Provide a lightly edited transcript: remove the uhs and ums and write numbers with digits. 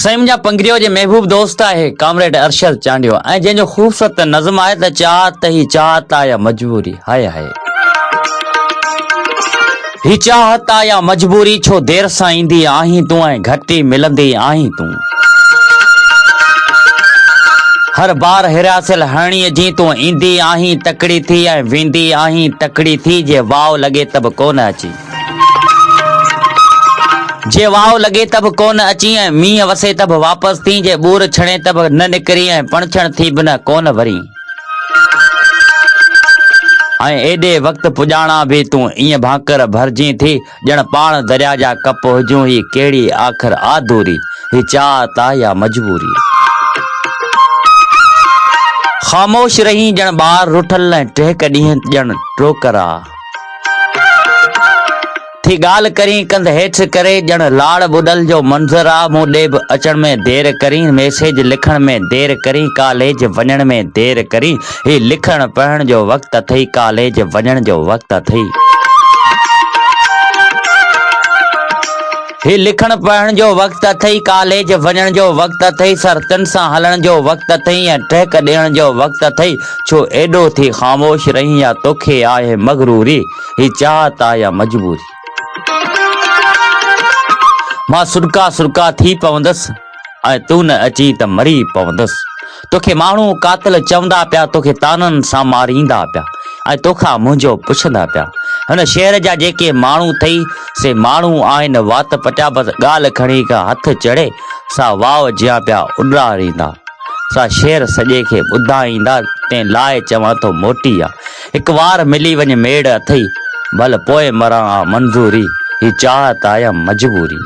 सैमजा पंगरियो जे महबूब दोस्त है कामरेड अरशद चांडियो ऐं जंहिंजो ख़ूबसूरत नज़म आहे त चाहत ही चाहत आ या मजबूरी हाय हाय ही चाहत आ या मजबूरी छो देर सां ईंदी आहीं तूं ऐं घटि ई मिलंदी आहीं तूं हर बार हिरासिल हणीअ जी तूं ईंदी आहीं तकड़ी थी ऐं वेंदी आहीं तकड़ी थी जे वाव लॻे त बि कोन अची जे वाव लगे तब कोन अची ऐं मींहं वसे तब वापस थी जे बूर छणे तब न निकरी ऐं पणछण थी बि न कोन वरी ऐं एॾे वक़्तु पुॼाणा बि तूं ईअं भाकर भरजी थी ॼण पाण दरिया जा कप हुजूं ही कहिड़ी आख़िर आधूरी ही चाहत आ या मजबूरी ख़ामोश रही ॼण ॿार रुठल ऐं टहिक ॾींहं ॼण टोकरा थी ॻाल्हि करी कंध हेठि करे ॼण लाड़ ॿुॾल जो मंज़र आ मूं ॾे बि अचण में देरि करी मैसेज लिखण में देरि करी कॉलेज वञण में देरि करी ही लिखण पढ़ण जो वक़्तु अथई कॉलेज वञण जो वक़्तु अथई ही लिखण पढ़ण जो वक़्तु अथई कॉलेज वञण जो वक़्तु अथई सरतन सां हलण जो वक़्तु अथई ऐं टहिक ॾियण जो वक़्तु अथई छो एॾो थी ख़ामोश रही या तोखे आहे मगरूरी ही चाहत आ या मजबूरी मां सुडका सुडका थी पवंदसि ऐं तूं न अची त मरी पवंदसि तोखे माण्हू कातिल चवंदा पिया तोखे ताननि सां मारींदा पिया ऐं तोखां मुंहिंजो पुछंदा पिया हिन शहर जा जेके माण्हू अथई से माण्हू आहिनि वात पटिया बसि ॻाल्हि खणी का हथु चढ़े सा वाव जिया पिया उॾारींदा सा शेर सॼे खे ॿुधाईंदा तंहिं लाइ चवां थो मोटी आहे हिकु वार मिली वञे मेड़ अथई भले पोइ मरां मंज़ूरी ही चाहत आ या मजबूरी।